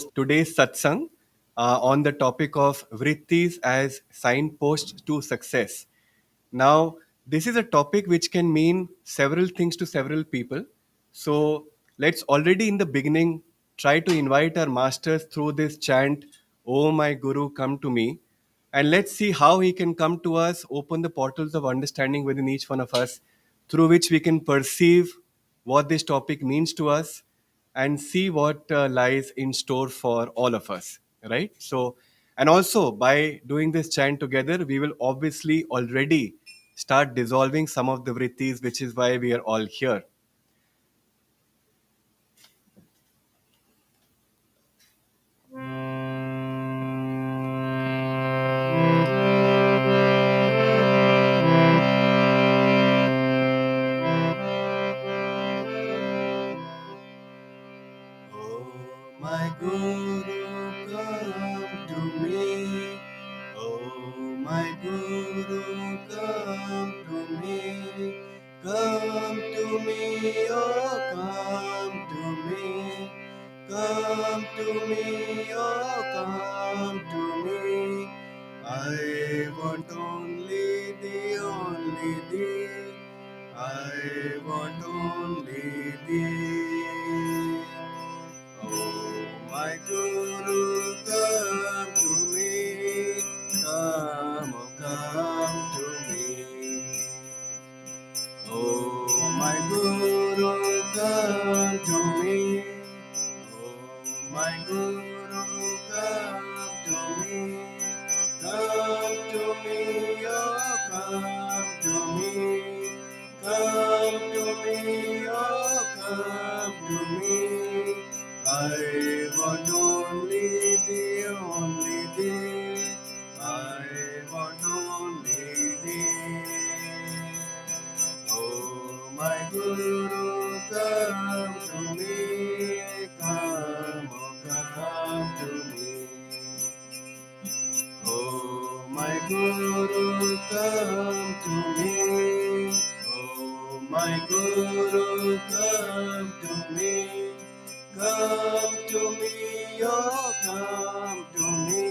today's satsang on the topic of Vrittis as signposts to success. Now, this is a topic which can mean several things to several people. So, let's already in the beginning try to invite our masters through this chant, "Oh my Guru, come to me." And let's see how he can come to us, open the portals of understanding within each one of us, through which we can perceive what this topic means to us and see what lies in store for all of us, right? So, and also by doing this chant together, we will obviously already start dissolving some of the vrittis, which is why we are all here. Oh, my Guru, come to me. Oh, my Guru, come to me. Come to me, oh, come to me. Come to me, oh, come to me. I want only thee. I want only thee. Oh, my Guru, come to me. Come, oh, come to me. Oh, my Guru, come to me. Oh, my Guru, come to me. Come to me, oh, come to me. Come to me, oh, come to me. I want only thee. I want only thee. Oh, my Guru, come to me. Come, oh, come to me. Oh, my Guru, come to me. Oh, my Guru, come to me. Come to me, oh, come to me.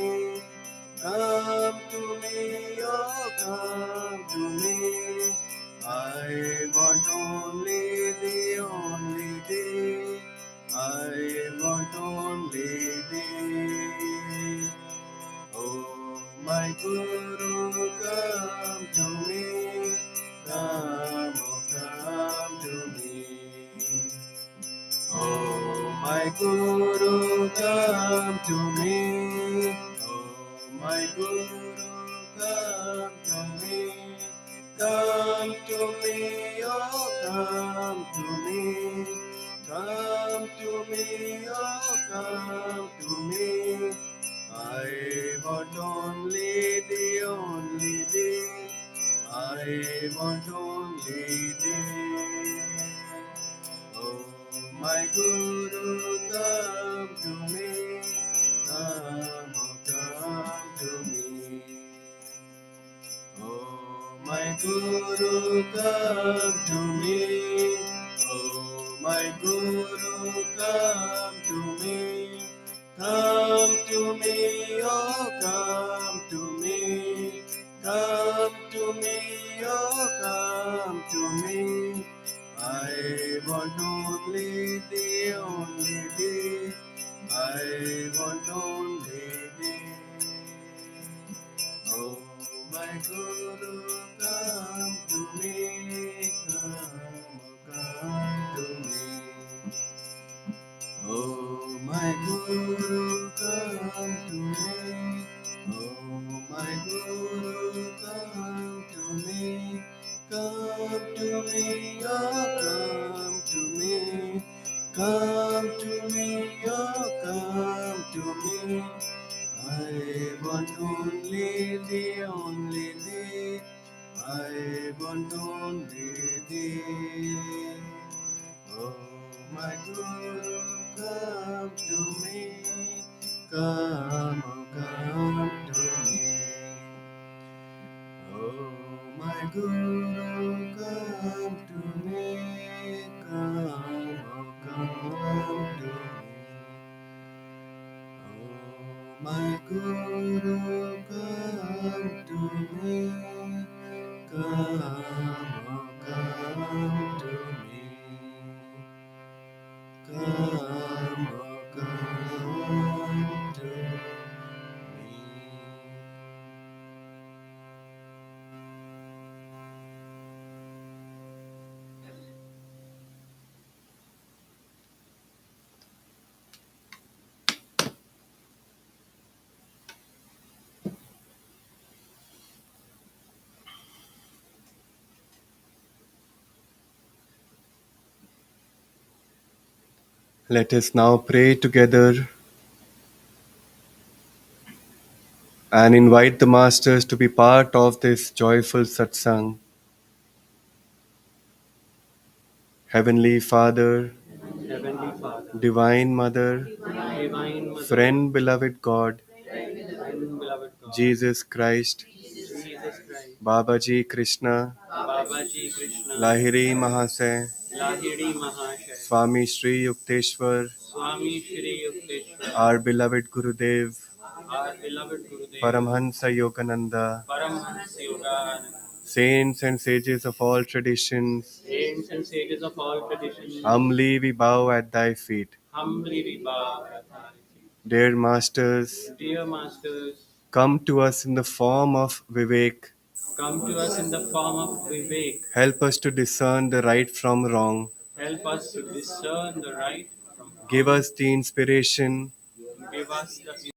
Come to me, oh, come to me. I want only thee. I want only thee. Oh, my Guru, come to me. Come, oh, come to me. Oh, my Guru, come to me. Oh, my Guru, come to me. Come to me, oh, come to me. Come to me, oh, come to me. I want only thee. I want only thee. Oh, my Guru, come to me. Come, oh, come to me. Oh, my Guru, come to me. Oh, my Guru, come to me. Come to me, oh, come to me. Come to me, oh, come to me. I want only thee. I want only thee. Oh, my Guru, come to me. Come, oh, come to me. Oh, my Guru, come to me. Oh, my Guru, come to me. Come to me, oh, come to me. Come to me, oh, come to me. I want only thee. I want only thee. Oh, my Guru, come to me. Come, oh, come to me. Oh, my Guru, come to me. Come, oh, come to me. My Guru, come to me. Come, oh, come to me. Come, oh, come to me. Let us now pray together and invite the Masters to be part of this joyful satsang. Heavenly Father, Heavenly Father, Divine Mother, Divine Mother, Friend, Beloved God, and beloved God, Jesus Christ, Jesus Christ, Babaji Krishna, Babaji Krishna, Lahiri Mahasay, Lahiri Mahashay, Swami Sri Yukteswar, Swami Shri Yukteswar, our beloved Gurudev, our beloved Gurudev, Paramhansa Yogananda, Paramhans Yogananda, saints and sages of all traditions, saints and sages of all traditions, humbly we bow at thy feet. humbly we bow at thy feet. Dear Masters, Dear Masters, come to us in the form of Vivek. come to us in the form of Vivek. Help us to discern the right from wrong. Help us to discern the right from Give wrong. us the inspiration Give us the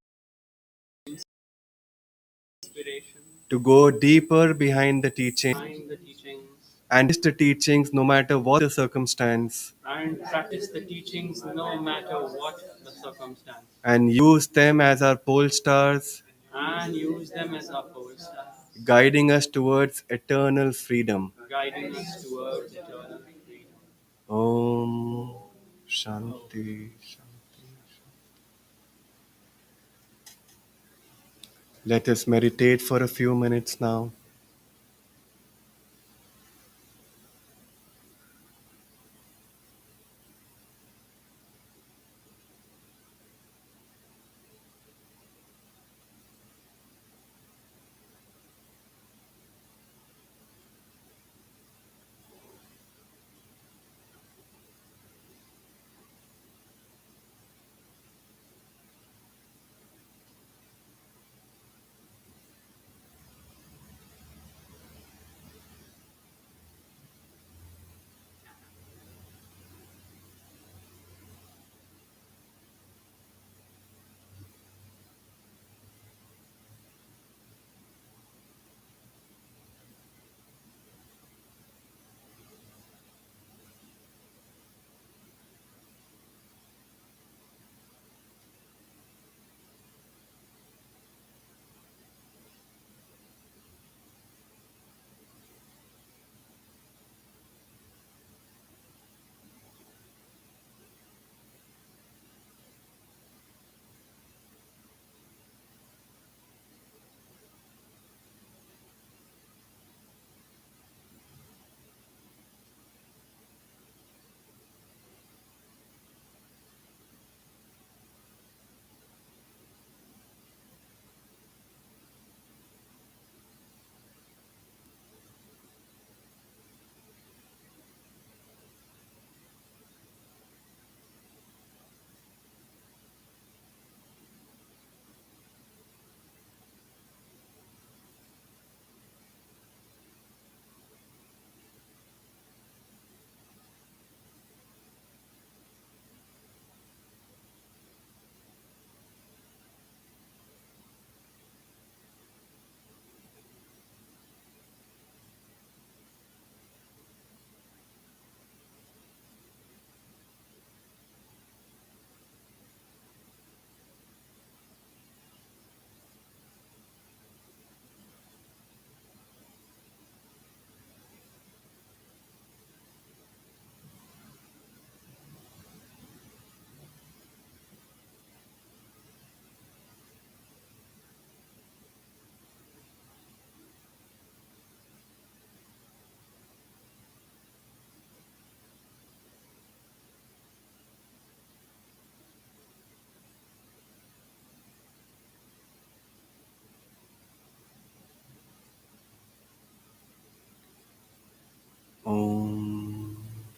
inspiration to go deeper behind the teaching behind the teachings and the teachings no matter what the circumstance, and practice the teachings no matter what the circumstance, and use them as our pole stars, and use them as our pole stars, guiding us towards eternal freedom. guiding us towards eternal freedom. Om Shanti. Let us meditate for a few minutes now.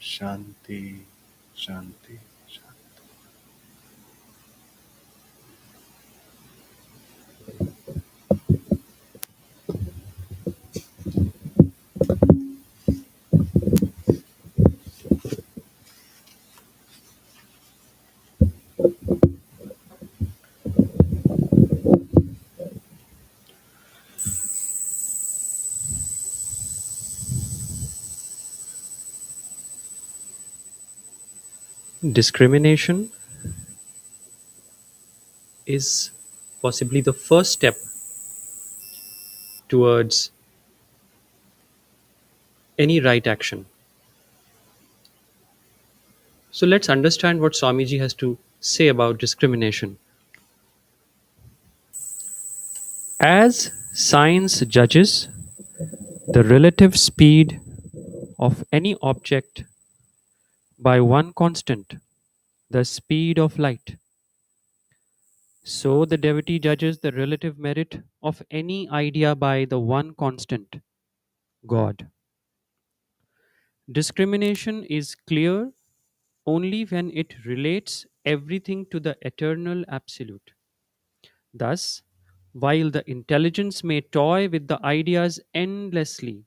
Shanti, Shanti, Shanti. Discrimination is possibly the first step towards any right action. So let's understand what Swamiji has to say about discrimination. As science judges the relative speed of any object by one constant, the speed of light, so the devotee judges the relative merit of any idea by the one constant, God. Discrimination is clear only when it relates everything to the eternal absolute. Thus, while the intelligence may toy with the ideas endlessly,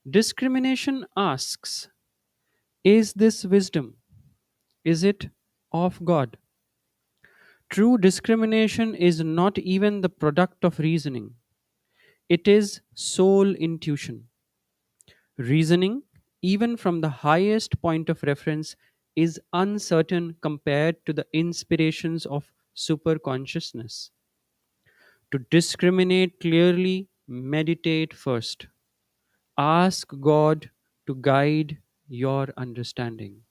discrimination asks, is this wisdom? Is it of God? True discrimination is not even the product of reasoning, it is soul intuition. Reasoning, even from the highest point of reference, is uncertain compared to the inspirations of superconsciousness. To discriminate clearly, meditate first. Ask God to guide your understanding.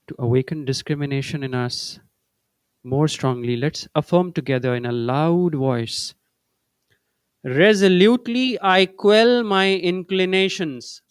To awaken discrimination in us more strongly, let's affirm together in a loud voice. Resolutely, I quell my inclinations,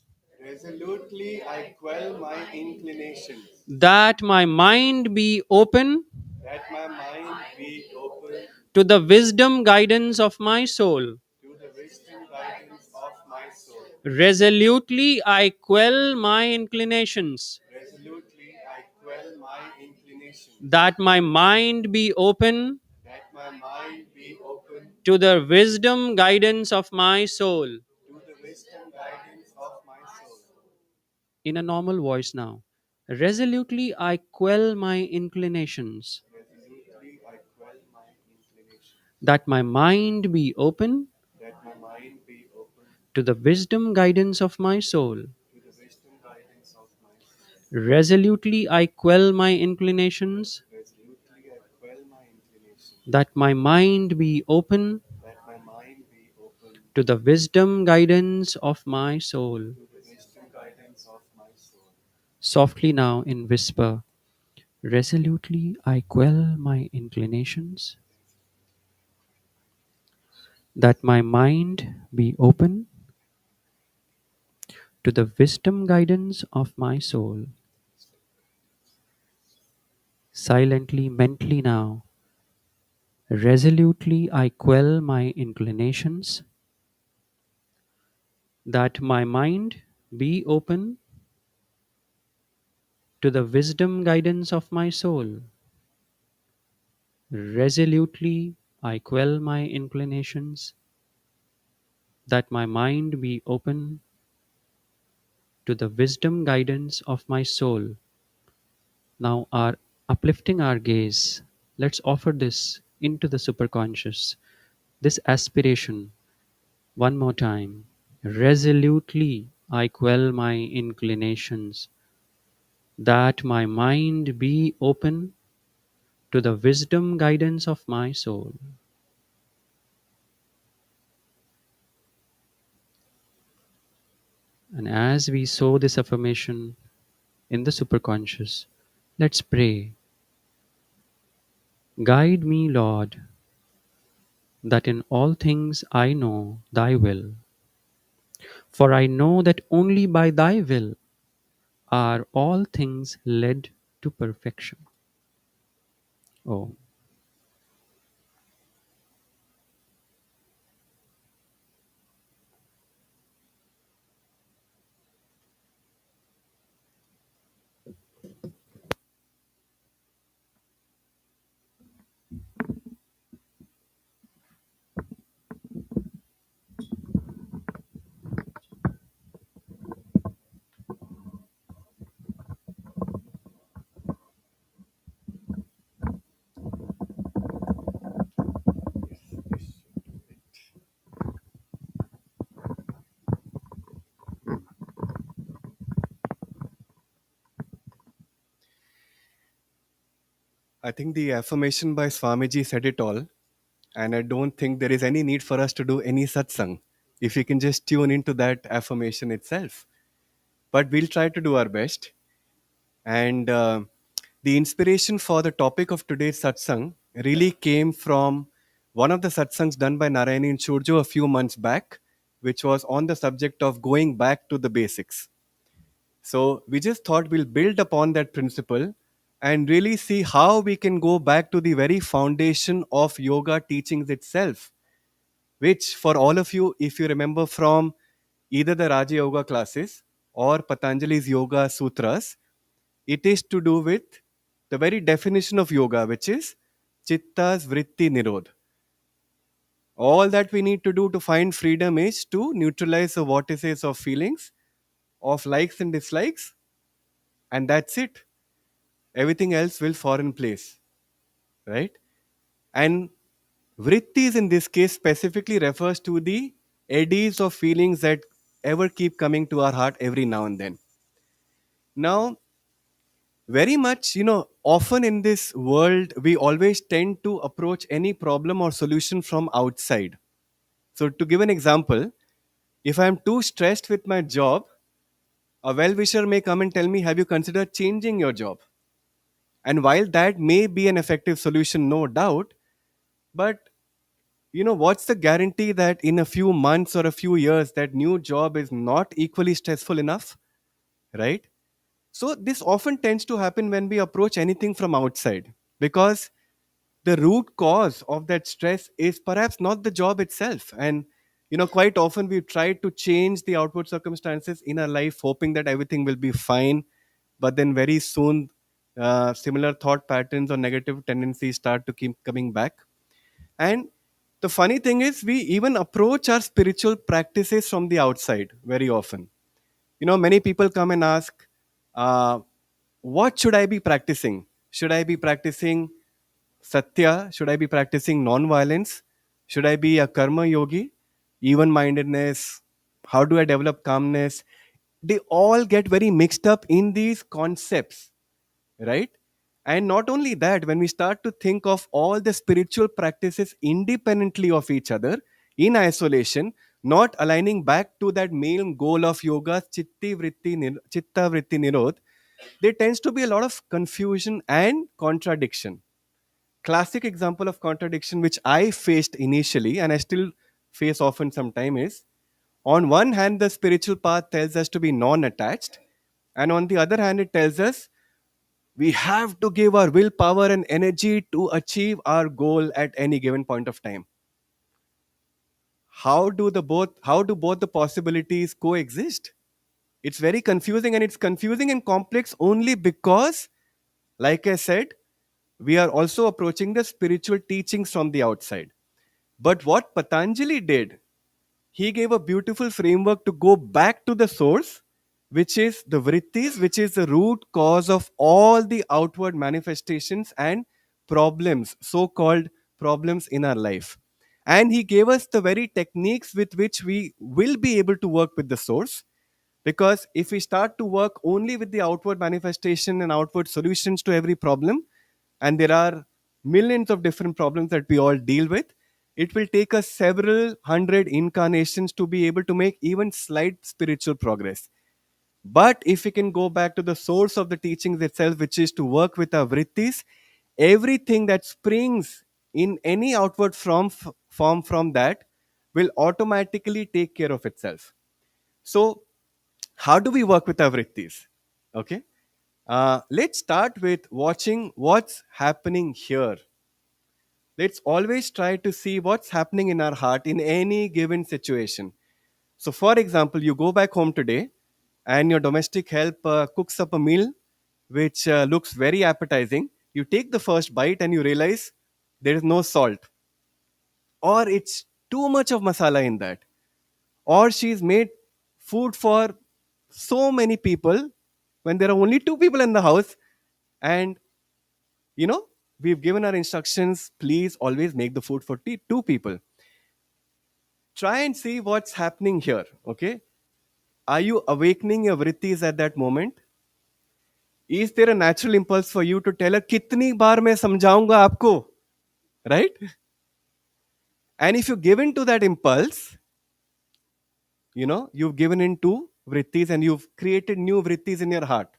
Resolutely, I quell my inclinations, that my mind be open that my mind be open to the wisdom guidance of my soul. to the wisdom guidance of my soul. Resolutely, I quell my inclinations, Resolutely, I quell my inclinations, that my mind be open that my mind be open to the wisdom guidance of my soul. to the wisdom guidance of my soul. In a normal voice now. Resolutely, I quell my inclinations, Resolutely, I quell my inclinations, that my mind be open that my mind be open to the wisdom guidance of my soul. to the wisdom guidance of my soul. Resolutely, I quell my inclinations, Resolutely, I quell my inclinations, that my mind be open that my mind be open to the wisdom guidance of my soul. to the wisdom guidance of my soul. Softly now in whisper, resolutely I quell my inclinations, that my mind be open to the wisdom guidance of my soul. Silently, mentally now, resolutely I quell my inclinations, that my mind be open to the wisdom guidance of my soul. Resolutely I quell my inclinations, that my mind be open to the wisdom guidance of my soul. Now, our uplifting our gaze, let's offer this into the superconscious, this aspiration one more time. Resolutely I quell my inclinations, that my mind be open to the wisdom guidance of my soul. And as we sow this affirmation in the superconscious, let's pray. Guide me, Lord, that in all things I know thy will. For I know that only by thy will are all things led to perfection. Oh, I think the affirmation by Swamiji said it all, and I don't think there is any need for us to do any satsang if we can just tune into that affirmation itself. But we'll try to do our best. And the inspiration for the topic of today's satsang really came from one of the satsangs done by Narayani and Churjo a few months back, which was on the subject of going back to the basics. So we just thought we'll build upon that principle and really see how we can go back to the very foundation of yoga teachings itself, which for all of you, if you remember from either the Raja Yoga classes or Patanjali's Yoga Sutras, it is to do with the very definition of yoga, which is Chitta's Vritti Nirodh. All that we need to do to find freedom is to neutralize the vortices of feelings, of likes and dislikes, and that's it. Everything else will fall in place, right? And vrittis in this case specifically refers to the eddies of feelings that ever keep coming to our heart every now and then. Now, very much, often in this world, we always tend to approach any problem or solution from outside. So, to give an example, if I'm too stressed with my job, a well wisher may come and tell me, have you considered changing your job? And while that may be an effective solution, no doubt, but what's the guarantee that in a few months or a few years that new job is not equally stressful enough, right? So this often tends to happen when we approach anything from outside, because the root cause of that stress is perhaps not the job itself. And quite often we've tried to change the outward circumstances in our life hoping that everything will be fine, but then very soon similar thought patterns or negative tendencies start to keep coming back. And the funny thing is, we even approach our spiritual practices from the outside very often. Many people come and ask, uh, what should I be practicing? Should I be practicing satya? Should I be practicing non-violence? Should I be a karma yogi? Even mindedness? How do I develop calmness? They all get very mixed up in these concepts, right? And not only that, when we start to think of all the spiritual practices independently of each other in isolation, not aligning back to that main goal of yoga, chitta vritti nirodh, there tends to be a lot of confusion and contradiction. Classic example of contradiction which I faced initially and I still face often sometime is, on one hand the spiritual path tells us to be non-attached, and on the other hand it tells us we have to give our willpower and energy to achieve our goal at any given point of time. How do both the possibilities coexist? It's very confusing, and it's confusing and complex only because, like I said, we are also approaching the spiritual teachings from the outside. But what Patanjali did, he gave a beautiful framework to go back to the source, which is the vrittis, which is the root cause of all the outward manifestations and problems, so called problems in our life. And he gave us the very techniques with which we will be able to work with the source. Because if we start to work only with the outward manifestation and outward solutions to every problem, and there are millions of different problems that we all deal with, it will take us several hundred incarnations to be able to make even slight spiritual progress. But if we can go back to the source of the teachings itself, which is to work with our vrittis, everything that springs in any outward form from that will automatically take care of itself. So, how do we work with our vrittis? Okay. Let's start with watching what's happening here. Let's always try to see what's happening in our heart in any given situation. So, for example, you go back home today and your domestic help cooks up a meal which looks very appetizing. You take the first bite and you realize there is no salt, or it's too much of masala in that, or she's made food for so many people when there are only two people in the house, and you know we've given our instructions, please always make the food for two people. Try and see what's happening here. Okay, are you awakening your vrittis at that moment? Is there a natural impulse for you to tell her kitni baar मैं समझाऊंगा आपको, right? And if you give in to that impulse, you've given in to vrittis and you've created new vrittis in your heart.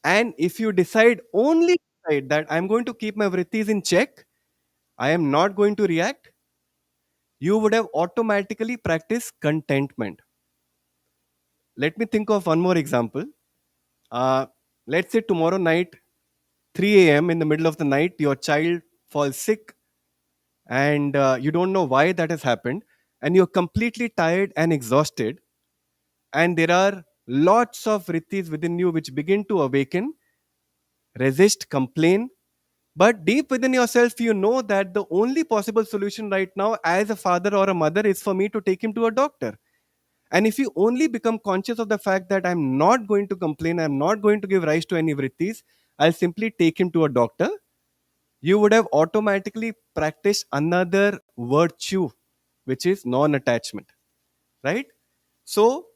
And if you decide that I'm going to keep my vrittis in check, I am not going to react, you would have automatically practiced contentment. Let me think of one more example. Uh, let's say tomorrow night, 3 a.m., in the middle of the night, your child falls sick and you don't know why that has happened, and you're completely tired and exhausted, and there are lots of vrittis within you which begin to awaken, resist, complain. But deep within yourself, you know that the only possible solution right now, as a father or a mother, is for me to take him to a doctor. And if you only become conscious of the fact that I'm not going to complain, I'm not going to give rise to any vrittis, I'll simply take him to a doctor, you would have automatically practiced another virtue, which is non attachment, right? So,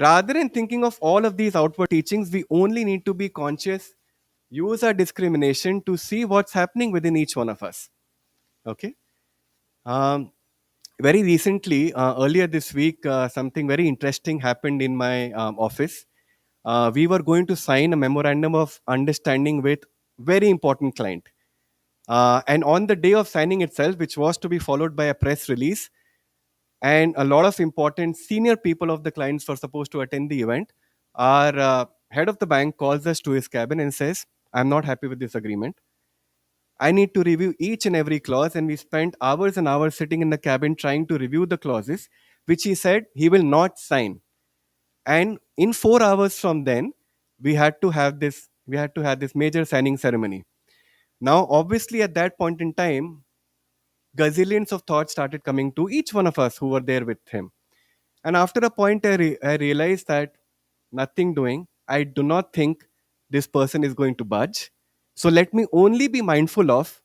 rather than thinking of all of these outward teachings, we only need to be conscious, use our discrimination to see what's happening within each one of us. Okay. Um, Very recently, earlier this week, something very interesting happened in my office. We were going to sign a memorandum of understanding with very important client. And on the day of signing itself, which was to be followed by a press release, and a lot of important senior people of the clients were supposed to attend the event, our head of the bank calls us to his cabin and says, I'm not happy with this agreement. I need to review each and every clause. And we spent hours and hours sitting in the cabin trying to review the clauses, which he said he will not sign. And in 4 hours from then, we had to have this major signing ceremony. Now, obviously, at that point in time, gazillions of thoughts started coming to each one of us who were there with him. And after a point, I realized that nothing doing. I do not think this person is going to budge. So let me only be mindful of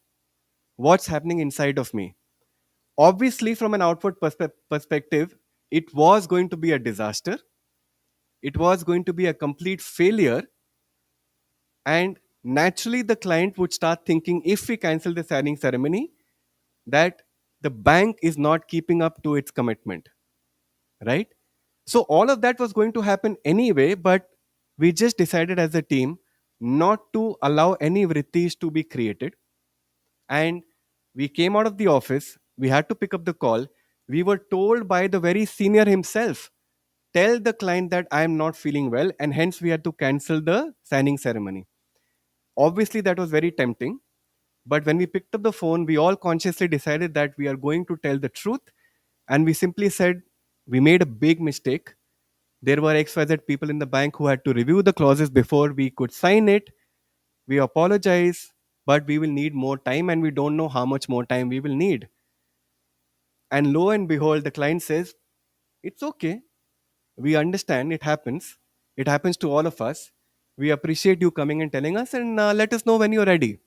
what's happening inside of me. Obviously, from an outward perspective, it was going to be a disaster. It was going to be a complete failure. And naturally, the client would start thinking, if we cancel the signing ceremony, that the bank is not keeping up to its commitment, right? So all of that was going to happen anyway, but we just decided as a team not to allow any vrittis to be created. And we came out of the office, we had to pick up the call. We were told by the very senior himself, tell the client that I am not feeling well, and hence we had to cancel the signing ceremony. Obviously, that was very tempting. But when we picked up the phone, we all consciously decided that we are going to tell the truth. And we simply said, we made a big mistake. There were XYZ people in the bank who had to review the clauses before we could sign it. We apologize, but we will need more time and we don't know how much more time we will need. And lo and behold, the client says, it's okay. We understand it happens. It happens to all of us. We appreciate you coming and telling us, and let us know when you're ready.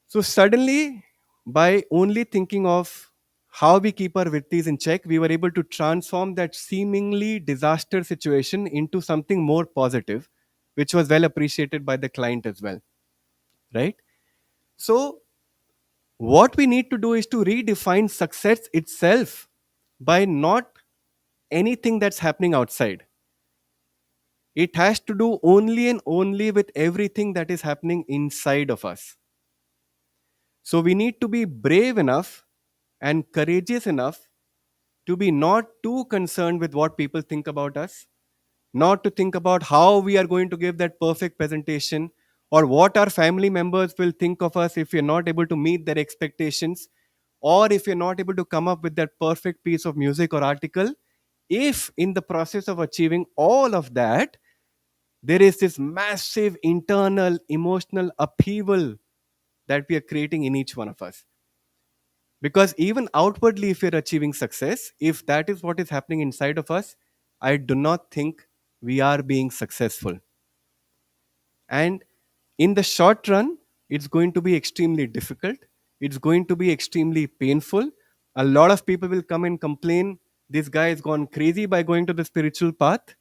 So suddenly, by only thinking of how we keep our vrittis in check, we were able to transform that seemingly disaster situation into something more positive, which was well appreciated by the client as well. Right? So, what we need to do is to redefine success itself by not anything that's happening outside. It has to do only and only with everything that is happening inside of us. So we need to be brave enough and courageous enough to be not too concerned with what people think about us, not to think about how we are going to give that perfect presentation or what our family members will think of us if we're not able to meet their expectations, or if you're not able to come up with that perfect piece of music or article. If in the process of achieving all of that, there is this massive internal emotional upheaval that we are creating in each one of us. Because even outwardly, if we're achieving success, if that is what is happening inside of us, I do not think we are being successful. And in the short run, it's going to be extremely difficult. It's going to be extremely painful. A lot of people will come and complain, this guy has gone crazy by going to the spiritual path.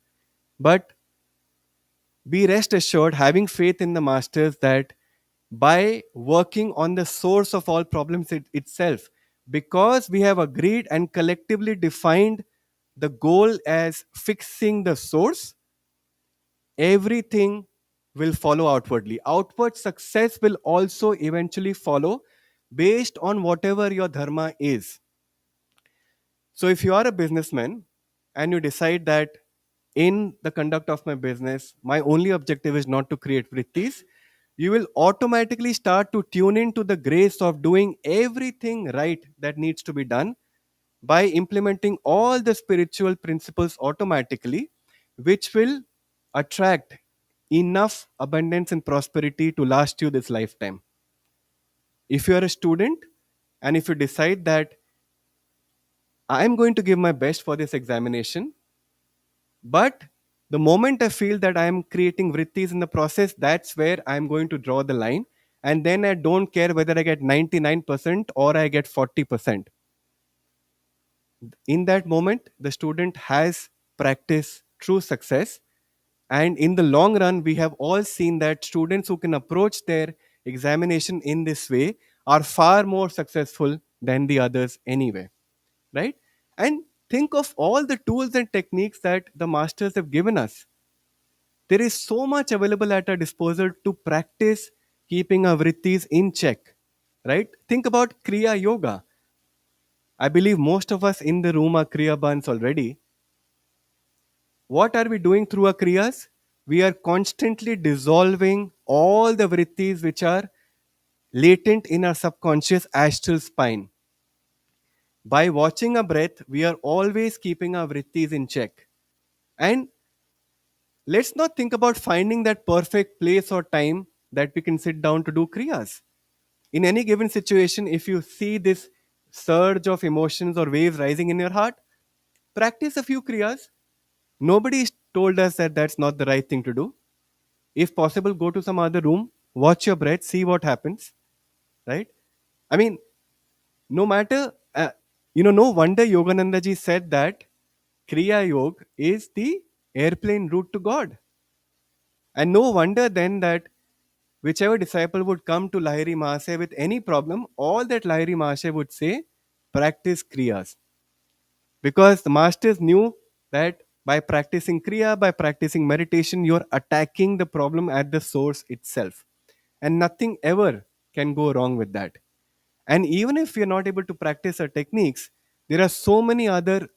But Be rest assured, having faith in the masters, that by working on the source of all problems itself, because we have agreed and collectively defined the goal as fixing the source, everything will follow outwardly. Outward success will also eventually follow based on whatever your dharma is. So, if you are a businessman and you decide that in the conduct of my business, my only objective is not to create vrittis, you will automatically start to tune into the grace of doing everything right that needs to be done by implementing all the spiritual principles automatically, which will attract enough abundance and prosperity to last you this lifetime. If you are a student and if you decide that I am going to give my best for this examination, but the moment I feel that I am creating vrittis in the process, that's where I'm going to draw the line. And then I don't care whether I get 99% or I get 40%. In that moment, the student has practiced true success. And in the long run, we have all seen that students who can approach their examination in this way are far more successful than the others anyway, right? And think of all the tools and techniques that the masters have given us. There is so much available at our disposal to practice keeping our vrittis in check, right? Think about Kriya Yoga. I believe most of us in the room are Kriya Bans already. What are we doing through our Kriyas? We are constantly dissolving all the vrittis which are latent in our subconscious astral spine. By watching our breath, we are always keeping our vrittis in check. And let's not think about finding that perfect place or time that we can sit down to do kriyas. In any given situation, if you see this surge of emotions or waves rising in your heart, practice a few kriyas. Nobody told us that that's not the right thing to do. If possible, go to some other room, watch your breath, see what happens, right? I mean, no matter, no wonder Yogananda ji said that Kriya Yoga is the airplane route to God. And no wonder then that whichever disciple would come to Lahiri Mahasaya with any problem, all that Lahiri Mahasaya would say, practice Kriyas. Because the masters knew that by practicing Kriya, by practicing meditation, you're attacking the problem at the source itself. And nothing ever can go wrong with that. And even if we are not able to practice our techniques, there are so many other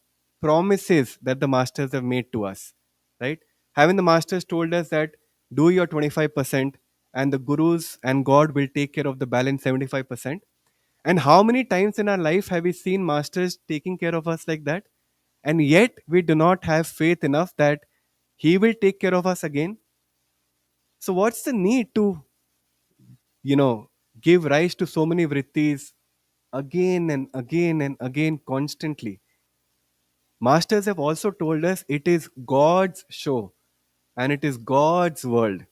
promises that the masters have made to us, right? Having the masters told us that do your 25% and the gurus and God will take care of the balance 75%. And how many times in our life have we seen masters taking care of us like that? And yet we do not have faith enough that He will take care of us again. So, what's the need to, you know, give rise to so many vrittis again and again and again constantly? Masters have also told us it is God's show and it is God's world.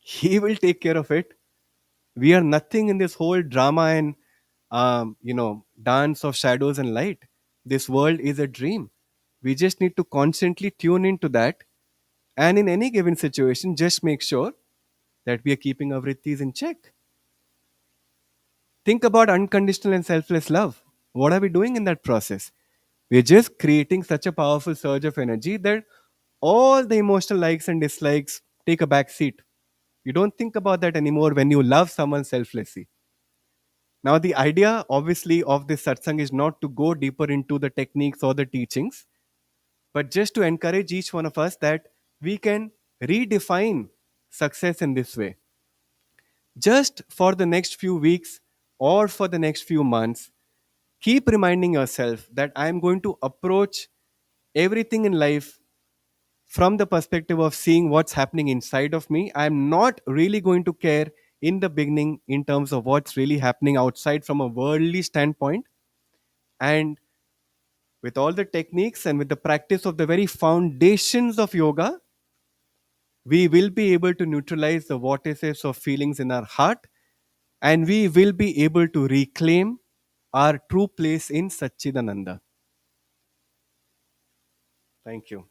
He will take care of it. We are nothing in this whole drama and dance of shadows and light. This world is a dream. We just need to constantly tune into that, and in any given situation, just make sure that we are keeping our vrittis in check. Think about unconditional and selfless love. What are we doing in that process? We're just creating such a powerful surge of energy that all the emotional likes and dislikes take a back seat. You don't think about that anymore when you love someone selflessly. Now, the idea, obviously, of this satsang is not to go deeper into the techniques or the teachings, but just to encourage each one of us that we can redefine success in this way. Just for the next few weeks or for the next few months, keep reminding yourself that I am going to approach everything in life from the perspective of seeing what's happening inside of me. I'm not really going to care in the beginning in terms of what's really happening outside from a worldly standpoint. And with all the techniques and with the practice of the very foundations of yoga, we will be able to neutralize the vortices of feelings in our heart, and we will be able to reclaim our true place in Satchidananda. Thank you.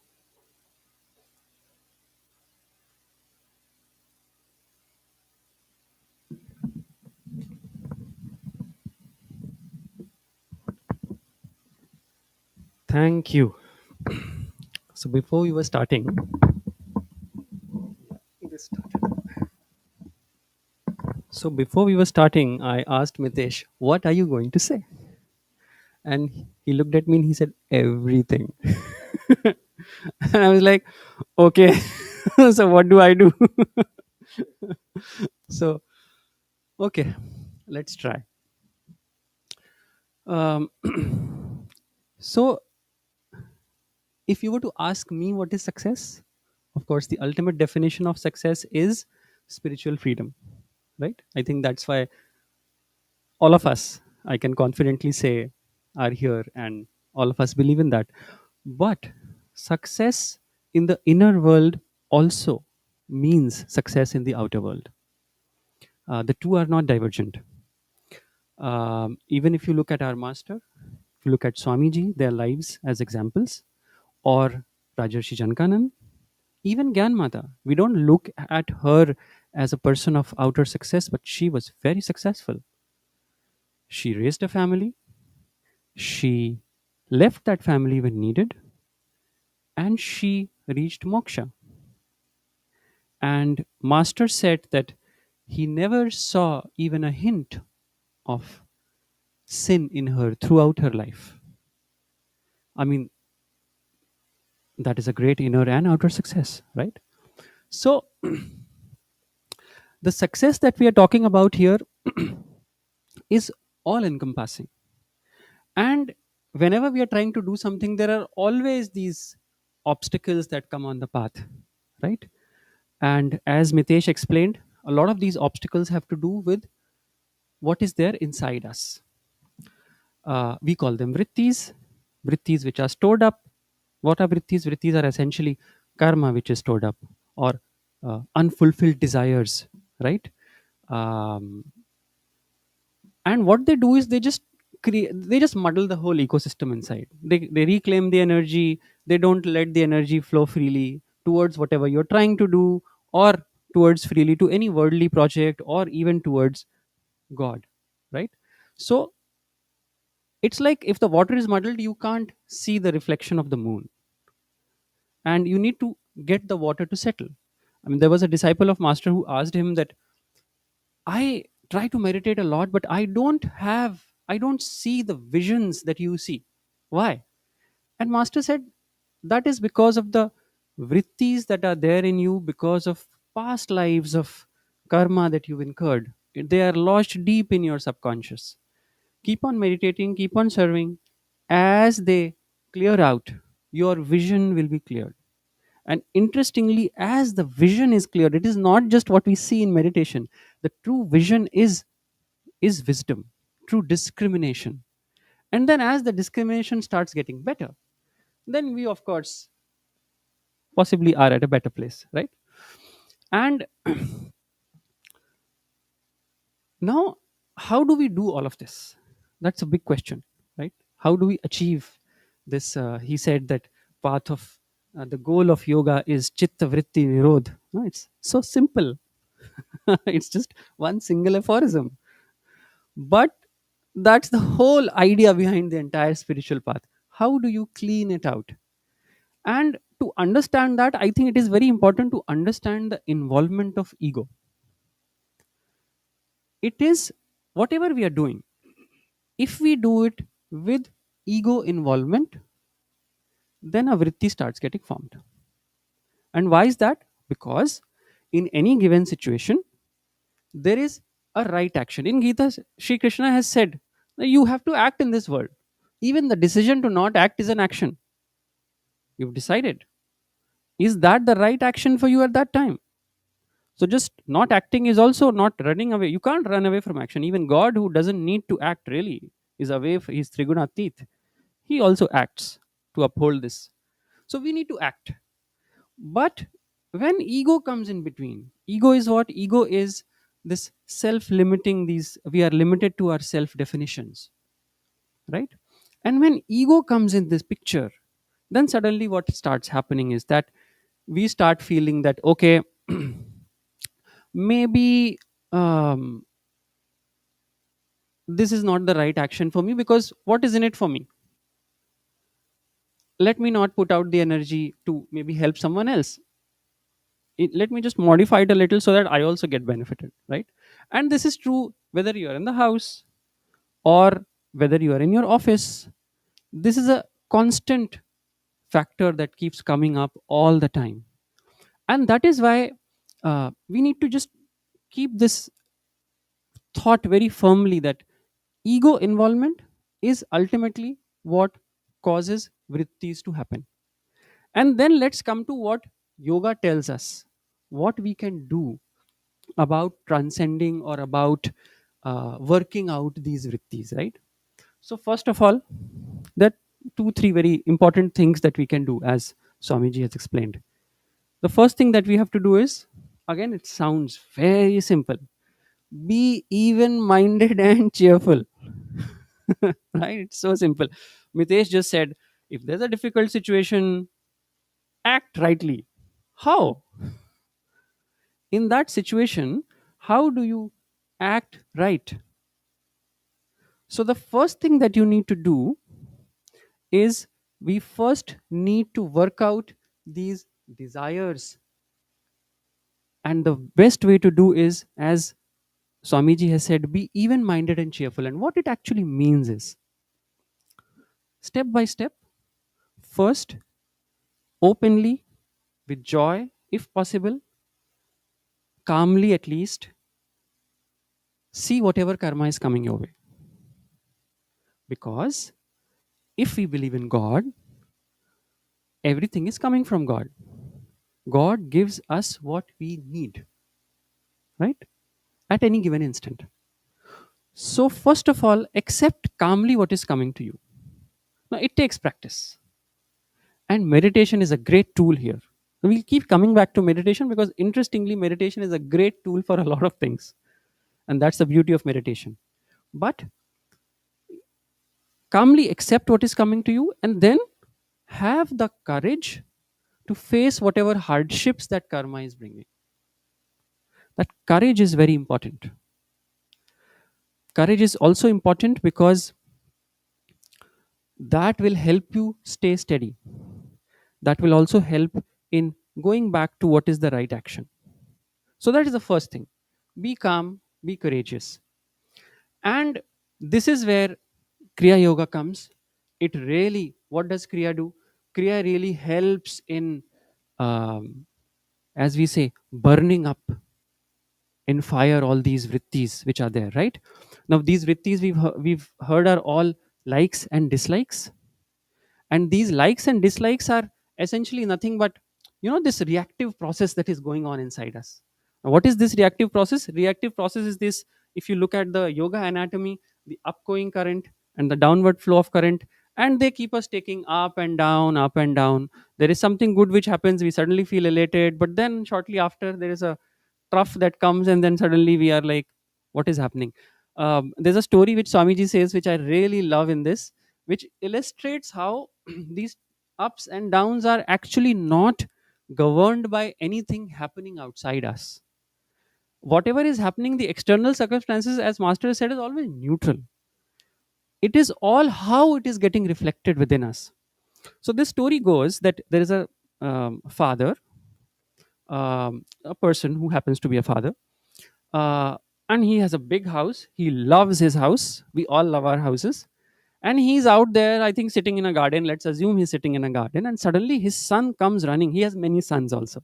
Thank you. So before we were starting, before we were starting, I asked Mitesh, "What are you going to say?" And he looked at me and he said, "Everything." And I was like, "Okay, so what do I do?" So okay, let's try. Um, so if you were to ask me what is success, of course, the ultimate definition of success is spiritual freedom, right? I think that's why all of us, I can confidently say, are here and all of us believe in that. But success in the inner world also means success in the outer world. The two are not divergent. Even if you look at our master, if you look at Swamiji, their lives as examples, or Rajarshi Jankanan, even Gyanmata, we don't look at her as a person of outer success, but she was very successful. She raised a family, she left that family when needed, and she reached moksha. And Master said that he never saw even a hint of sin in her throughout her life. I mean, that is a great inner and outer success, right? So, the success that we are talking about here is all encompassing. And whenever we are trying to do something, there are always these obstacles that come on the path, right? And as Mitesh explained, a lot of these obstacles have to do with what is there inside us. We call them vrittis, vrittis which are stored up. What are vrittis? Vrittis are essentially karma which is stored up, or unfulfilled desires, right? Um, and what they do is they just muddle the whole ecosystem inside. They reclaim the energy. They don't let the energy flow freely towards whatever you're trying to do, or towards freely to any worldly project, or even towards God, right? So it's like if the water is muddled, you can't see the reflection of the moon, and you need to get the water to settle. I mean, there was a disciple of master who asked him that, I try to meditate a lot, but I don't see the visions that you see. Why? And master said, that is because of the vrittis that are there in you, because of past lives of karma that you've incurred. They are lodged deep in your subconscious. Keep on meditating, keep on serving. As they clear out, your vision will be cleared. And interestingly, as the vision is cleared, it is not just what we see in meditation. The true vision is wisdom, true discrimination. And then as the discrimination starts getting better, then we of course possibly are at a better place, right? And now, how do we do all of this? That's a big question, right? How do we achieve this? He said that path of the goal of yoga is chitta vritti nirodh. No, it's so simple. It's just one single aphorism, but that's the whole idea behind the entire spiritual path. How do you clean it out? And to understand that, I think it is very important to understand the involvement of ego. It is whatever we are doing, if we do it with ego involvement, then a vritti starts getting formed. And why is that? Because in any given situation, there is a right action. In Gita, Shri Krishna has said that you have to act in this world. Even the decision to not act is an action. You've decided. Is that the right action for you at that time? So just not acting is also not running away. You can't run away from action. Even God, who doesn't need to act really, is away. He's Trigunatit. He also acts to uphold this. So we need to act. But when ego comes in between, ego is what? Ego is this self limiting, these, we are limited to our self definitions, right? And when ego comes in this picture, then suddenly what starts happening is that we start feeling that, okay, maybe um, this is not the right action for me, because what is in it for me? let me not put out the energy to maybe help someone else. Let me just modify it a little so that I also get benefited, right? And this is true whether you are in the house or whether you are in your office. This is a constant factor that keeps coming up all the time. And that is why we need to just keep this thought very firmly, that ego involvement is ultimately what causes vrittis to happen. And then let's come to what yoga tells us, what we can do about transcending or about working out these vrittis, right? So, first of all, that two, three very important things that we can do, as Swamiji has explained. The first thing that we have to do is, again, it sounds very simple, be even minded and cheerful. Right? It's so simple. Mitesh just said, if there's a difficult situation, act rightly. How? In that situation, how do you act right? So, the first thing that you need to do is, we first need to work out these desires. And the best way to do is, as Swamiji has said, be even minded and cheerful. And what it actually means is, step by step, first, openly, with joy, if possible, calmly at least, see whatever karma is coming your way. Because if we believe in God, everything is coming from God. God gives us what we need, right? At any given instant. So, first of all, accept calmly what is coming to you. Now, it takes practice. And meditation is a great tool here. We'll keep coming back to meditation because, interestingly, meditation is a great tool for a lot of things. And that's the beauty of meditation. But calmly accept what is coming to you, and then have the courage to face whatever hardships that karma is bringing. That courage is very important. Courage is also important because that will help you stay steady. That will also help in going back to what is the right action. So, that is the first thing. Be calm, be courageous. And this is where Kriya Yoga comes. It really, what does Kriya do? Kriya really helps in, um, as we say, burning up in fire all these vrittis which are there, right? Now, these vrittis we've heard are all likes and dislikes. And these likes and dislikes are essentially nothing but, this reactive process that is going on inside us. Now, what is this reactive process? Reactive process is this: if you look at the yoga anatomy, the upgoing current and the downward flow of current, and they keep us taking up and down, up and down. There is something good which happens, we suddenly feel elated, but then shortly after there is a trough that comes, and then suddenly we are like, what is happening? There's a story which Swamiji says, which I really love in this, which illustrates how these ups and downs are actually not governed by anything happening outside us. Whatever is happening, the external circumstances, as Master has said, is always neutral. It is all how it is getting reflected within us. So, this story goes that there is a father, a person who happens to be a father, uh, and he has a big house. He loves his house. We all love our houses. And he's out there, I think, sitting in a garden. Let's assume he's sitting in a garden. And suddenly his son comes running. He has many sons also.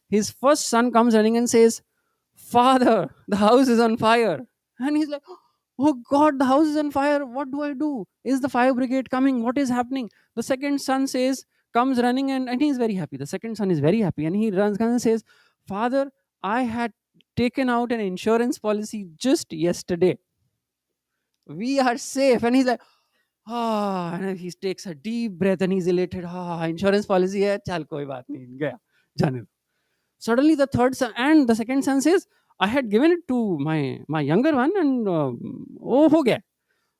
His first son comes running and says, "Father, the house is on fire." And he's like, "Oh God, the house is on fire. What do I do? Is the fire brigade coming? What is happening?" The second son says, comes running, and he's very happy. The second son is very happy. And he runs and says, "Father, I had taken out an insurance policy just yesterday. We are safe." And he's like, ah, and he takes a deep breath and he's elated. Ah, insurance policy hai, chal koi baat nahi, gaya, jane do. Suddenly the third son and the second son says, "I had given it to my younger one, and oh ho gaya."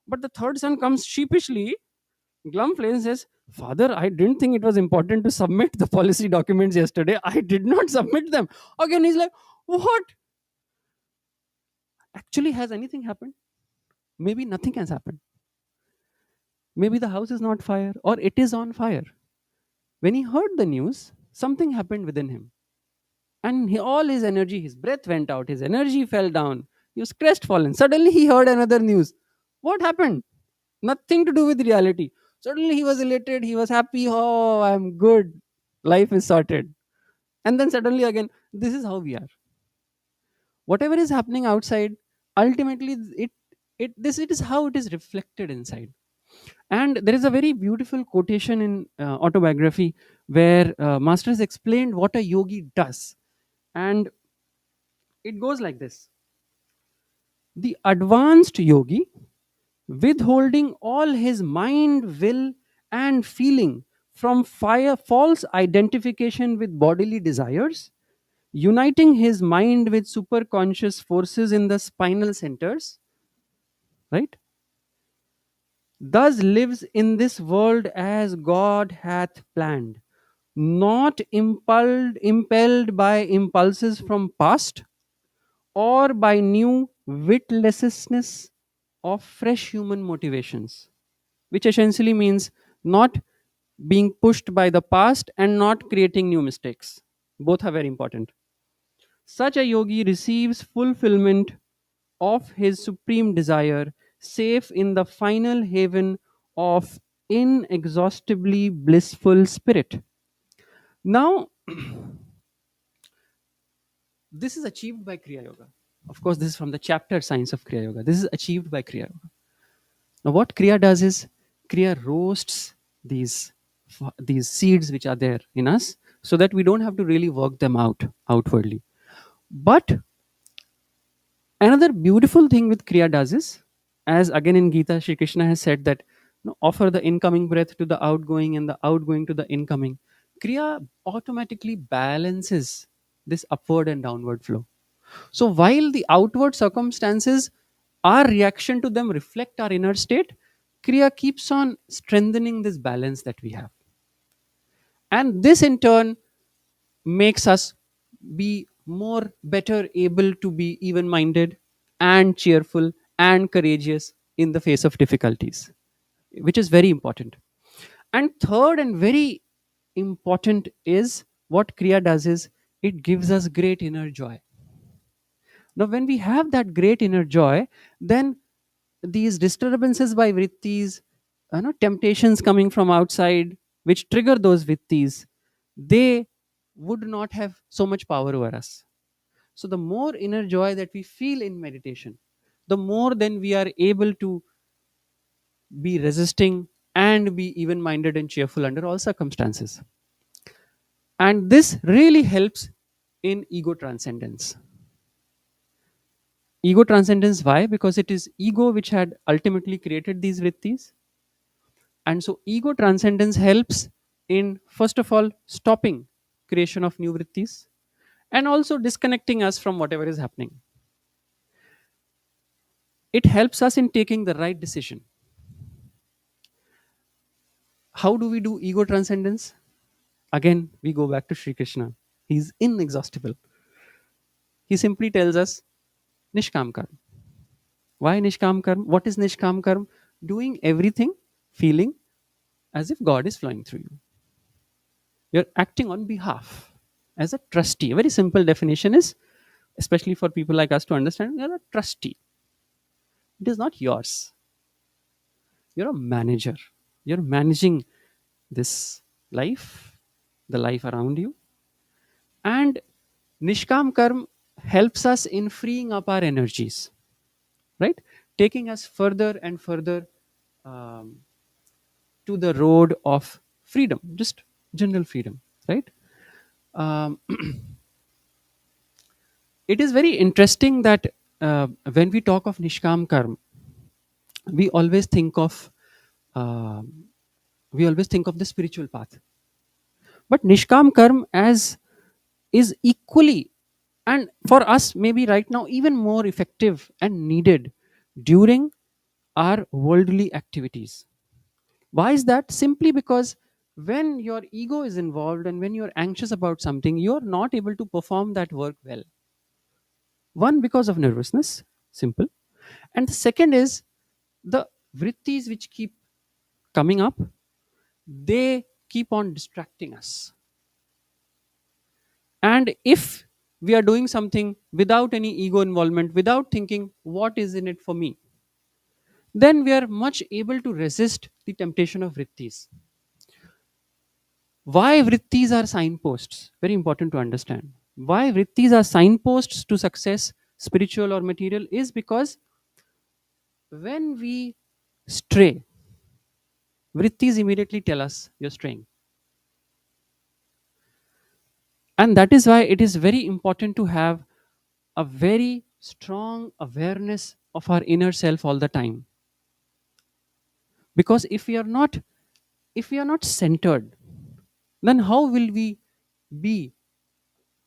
But the third son comes sheepishly, glum face, and says, "Father, I didn't think it was important to submit the policy documents yesterday. I did not submit them." Again he's like, "What? Actually, has anything happened? Maybe nothing has happened. Maybe the house is not fire, or it is on fire. When he heard the news, something happened within him. And all his energy, his breath went out, his energy fell down. He was crestfallen. Suddenly he heard another news. What happened? Nothing to do with reality. Suddenly he was elated, he was happy. Oh, I'm good. Life is sorted. And then suddenly again, this is how we are. Whatever is happening outside, ultimately it is how it is reflected inside. And there is a very beautiful quotation in autobiography where Master has explained what a yogi does. And it goes like this: the advanced yogi, withholding all his mind, will, and feeling from fire, false identification with bodily desires, uniting his mind with superconscious forces in the spinal centers, right? Thus lives in this world as God hath planned, not impelled by impulses from past or by new witlessness of fresh human motivations, which essentially means not being pushed by the past and not creating new mistakes. Both are very important. Such a yogi receives fulfillment of his supreme desire, safe in the final haven of inexhaustibly blissful spirit. Now, this is achieved by Kriya Yoga. Of course, this is from the chapter Science of Kriya Yoga. This is achieved by Kriya Yoga. Now, what Kriya does is Kriya roasts these these seeds which are there in us, so that we don't have to really work them out outwardly. But another beautiful thing with Kriya does is, as again in Gita, Shri Krishna has said that, offer the incoming breath to the outgoing and the outgoing to the incoming. Kriya automatically balances this upward and downward flow. So while the outward circumstances, our reaction to them reflect our inner state, Kriya keeps on strengthening this balance that we have. And this in turn makes us be more better able to be even minded and cheerful and courageous in the face of difficulties, which is very important. And third and very important is, what Kriya does is it gives us great inner joy. Now, when we have that great inner joy, then these disturbances by vrittis, temptations coming from outside, which trigger those vrittis, they would not have so much power over us. So, the more inner joy that we feel in meditation, the more then we are able to be resisting and be even minded and cheerful under all circumstances. And this really helps in ego transcendence. Ego transcendence, why? Because it is ego which had ultimately created these vrittis. And so ego transcendence helps in, first of all, stopping creation of new vrittis and also disconnecting us from whatever is happening. It helps us in taking the right decision. How do we do ego transcendence? Again, we go back to Sri Krishna. He's inexhaustible. He simply tells us Nishkam Karma. Why Nishkam Karma? What is Nishkam Karma? Doing everything, feeling as if God is flowing through you. You're acting on behalf as a trustee. A very simple definition is, especially for people like us to understand, you're a trustee. It is not yours. You're a manager. You're managing this life, the life around you. And Nishkam Karm helps us in freeing up our energies, right? Taking us further and further um, to the road of freedom, just general freedom, right? Um, it is very interesting that when we talk of Nishkam Karm, we always think of um we always think of the spiritual path. But Nishkam Karm as is equally, and for us maybe right now even more effective and needed during our worldly activities. Why is that? Simply because when your ego is involved and when you're anxious about something, you're not able to perform that work well. One, because of nervousness, simple. And the second is the vrittis which keep coming up, they keep on distracting us. And if we are doing something without any ego involvement, without thinking what is in it for me, then we are much able to resist the temptation of vrittis. Why vrittis are signposts? Very important to understand. Why vrittis are signposts to success, spiritual or material, is because when we stray, vrittis immediately tell us you're straying. And that is why it is very important to have a very strong awareness of our inner self all the time. Because if we are not centered, then how will we be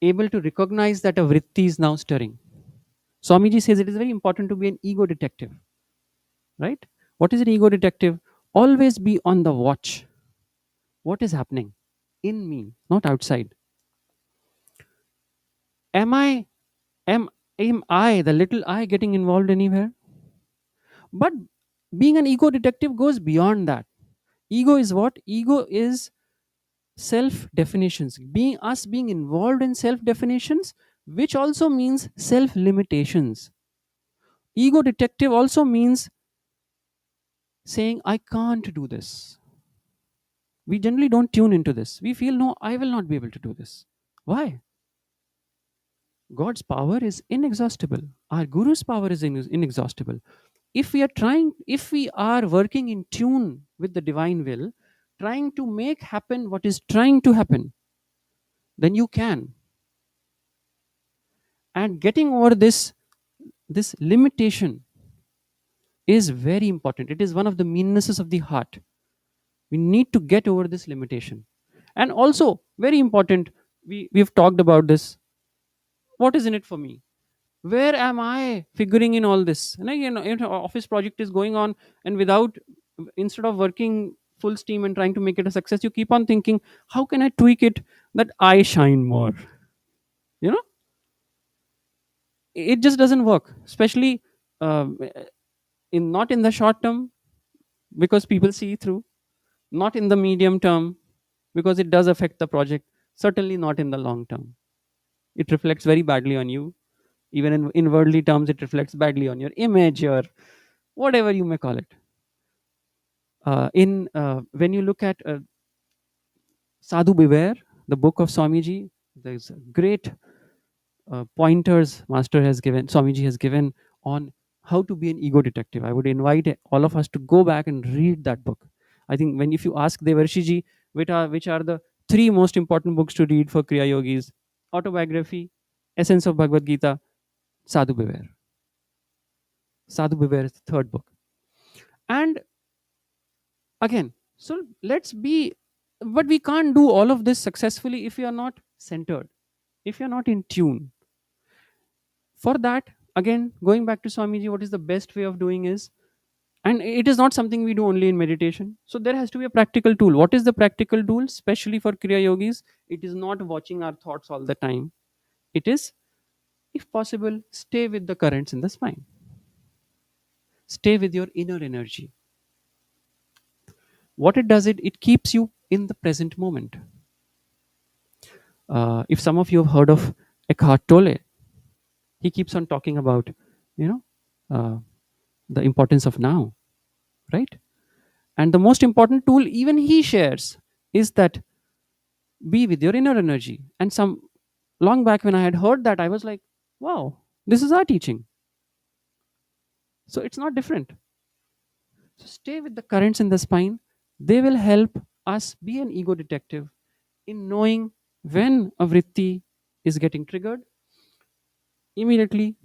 able to recognize that a vritti is now stirring? Swamiji says it is very important to be an ego detective, right? What is an ego detective? Always be on the watch. What is happening in me, not outside? Am i am am i the little I getting involved anywhere? But being an ego detective goes beyond that. Ego is what? Ego is self definitions, being involved in self definitions, which also means self limitations. Ego detective also means saying I can't do this. We generally don't tune into this. We feel, no, I will not be able to do this. Why? God's power is inexhaustible. Our guru's power is inexhaustible. If we are working in tune with the divine will, trying to make happen what is trying to happen, then you can. And getting over this limitation is very important. It is one of the meannesses of the heart. We need to get over this limitation. And also very important, we've talked about this. What is in it for me? Where am I figuring in all this? And office project is going on, and without instead of working full steam and trying to make it a success, you keep on thinking, how can I tweak it that I shine more? You know, it just doesn't work, especially um, in not in the short term, because people see through, not in the medium term, because it does affect the project, certainly not in the long term. It reflects very badly on you. Even in worldly terms, it reflects badly on your image, or whatever you may call it. In When you look at Sadhu Beware, the book of Swamiji, there's great pointers Master has given, Swamiji has given, on how to be an ego detective. I would invite all of us to go back and read that book. I think when if you ask Devarshiji which are the three most important books to read for Kriya Yogis, autobiography, Essence of Bhagavad Gita, Sadhu Beware. Sadhu Beware is the third book. And again, so let's be, but we can't do all of this successfully if you are not centered, if you're not in tune. For that, again, going back to Swamiji, what is the best way of doing is, and it is not something we do only in meditation. So there has to be a practical tool. What is the practical tool, especially for Kriya Yogis? It is not watching our thoughts all the time. It is, if possible, stay with the currents in the spine. Stay with your inner energy. What it does, it keeps you in the present moment. If some of you have heard of Eckhart Tolle, he keeps on talking about, you know, uh, the importance of now, right? And the most important tool even he shares is that be with your inner energy. And some long back when I had heard that, I was like, wow, this is our teaching. So it's not different. So stay with the currents in the spine. They will help us be an ego detective in knowing when a vritti is getting triggered. Immediately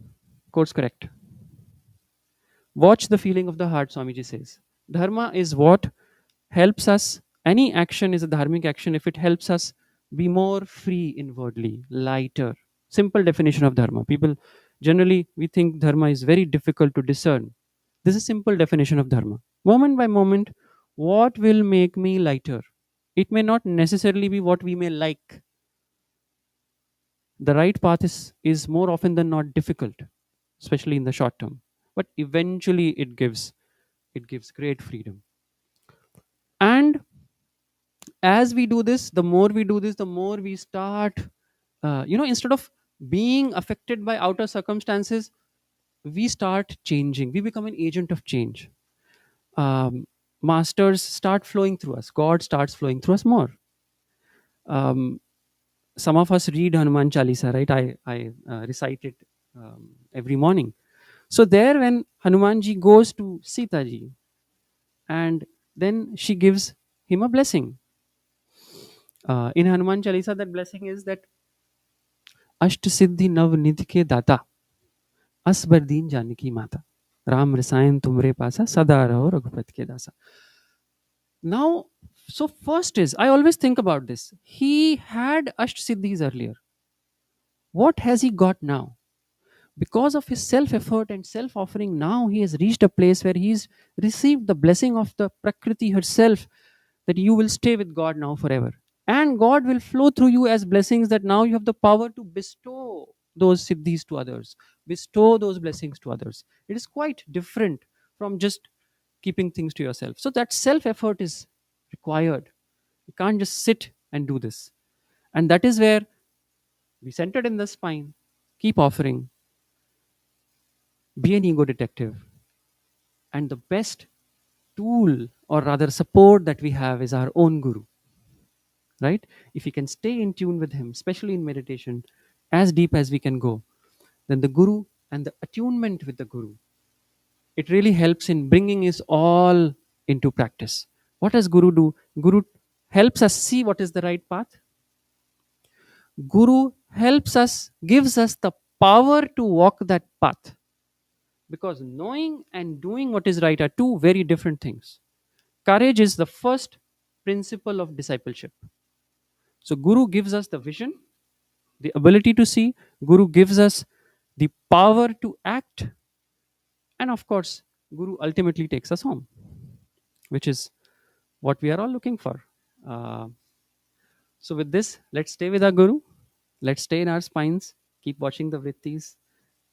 course correct. Watch the feeling of the heart, Swamiji says. Dharma is what helps us. Any action is a dharmic action if it helps us be more free inwardly, lighter. Simple definition of dharma. People generally, we think dharma is very difficult to discern. This is simple definition of dharma. Moment by moment, what will make me lighter? It may not necessarily be what we may like. The right path is more often than not difficult, especially in the short term. But eventually it gives great freedom. And as we do this, the more we do this, the more we start, instead of being affected by outer circumstances, we start changing. We become an agent of change. Masters start flowing through us. God starts flowing through us more. Um, some of us read Hanuman Chalisa, right? I recite it every morning. So there, when Hanumanji goes to Sita ji, and then she gives him a blessing. In Hanuman Chalisa, that blessing is that अष्ट सिद्धि नव निधि के दाता असबर दीन जानकी माता राम रसायन तुमरे पासा सदा रहो रघुपति के दासा. Now, so first is, I always think about this. He had Asht Siddhis earlier. What has he got now? Because of his self effort and self offering, now he has reached a place where he's received the blessing of the Prakriti herself, that you will stay with God now forever. And God will flow through you as blessings, that now you have the power to bestow those siddhis to others, bestow those blessings to others. It is quite different from just keeping things to yourself. So that self effort is required. You can't just sit and do this. And that is where be centered in the spine, keep offering, be an ego detective. And the best tool, or rather support, that we have is our own guru, right? If we can stay in tune with him, especially in meditation, as deep as we can go, then the guru and the attunement with the guru, it really helps in bringing us all into practice. What does guru do? Guru helps us see what is the right path. Guru helps us, gives us the power to walk that path, because knowing and doing what is right are two very different things. Courage is the first principle of discipleship. So guru gives us the vision, the ability to see. Guru gives us the power to act, and of course guru ultimately takes us home, which is what we are all looking for. uh, so with this, let's stay with our guru, let's stay in our spines, keep watching the vrittis,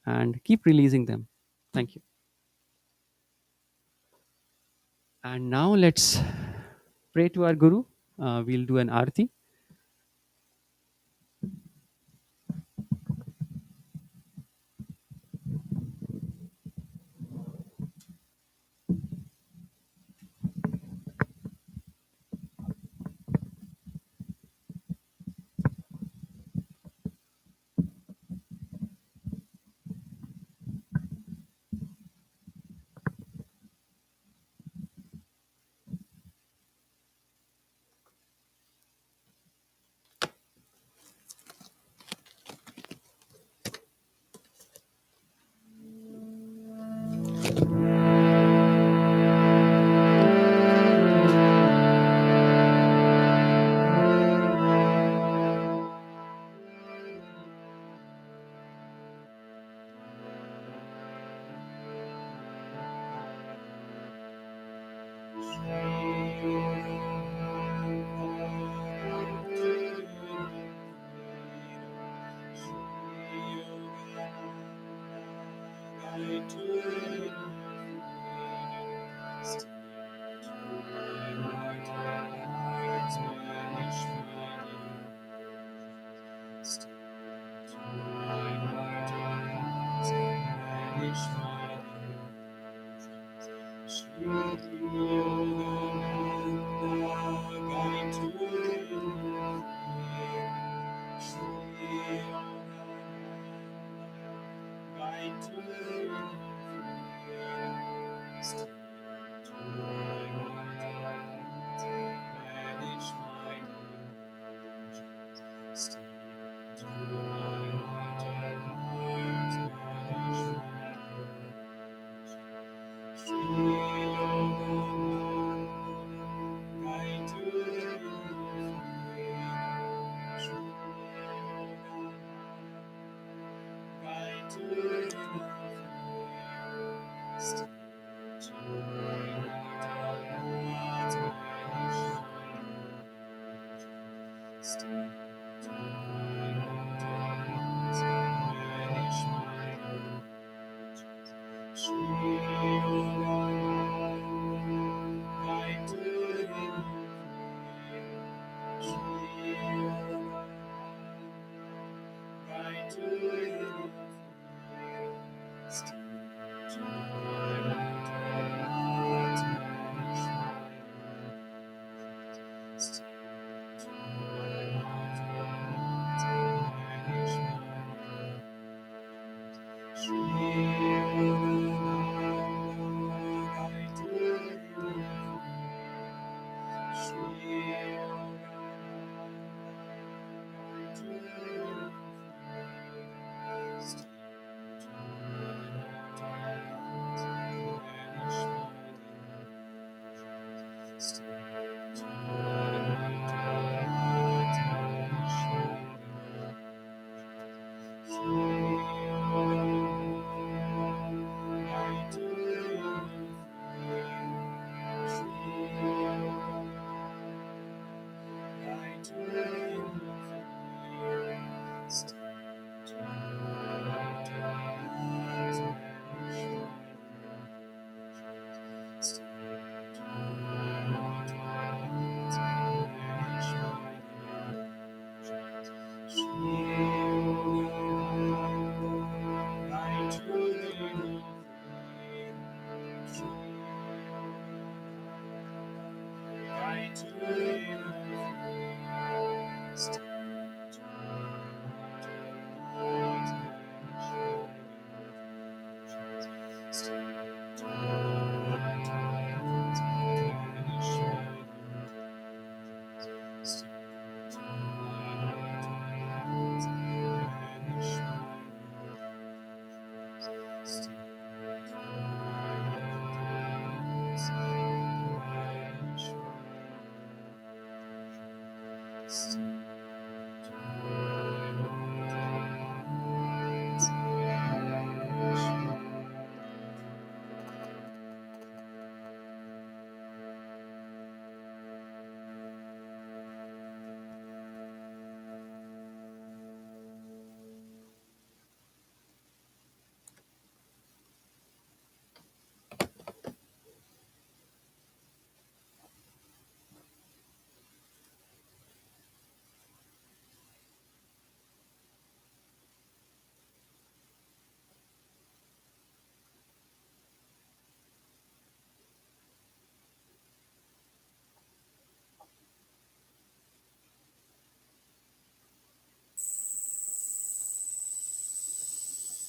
and keep releasing them. Thank you. And now let's pray to our guru. We'll do an arti.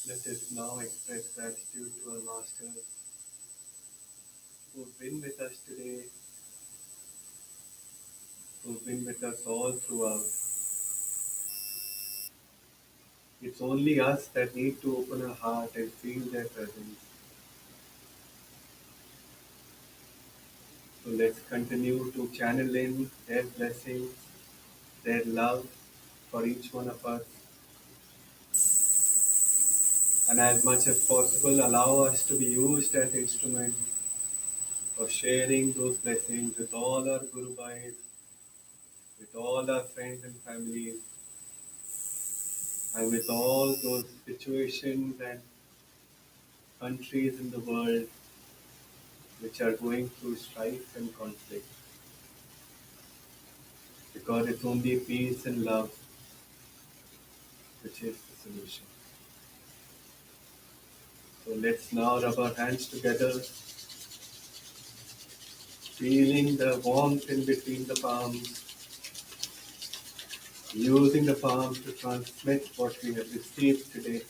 Let us now express gratitude to our masters who've been with us today, who've been with us all throughout. It's only us that need to open our heart and feel their presence. So let's continue to channel in their blessings, their love for each one of us, and as much as possible allow us to be used as instruments for sharing those blessings with all our Guru Bhais, with all our friends and families, and with all those situations and countries in the world which are going through strife and conflict. Because it's only peace and love which is the solution. So let's now rub our hands together, feeling the warmth in between the palms, using the palms to transmit what we have received today.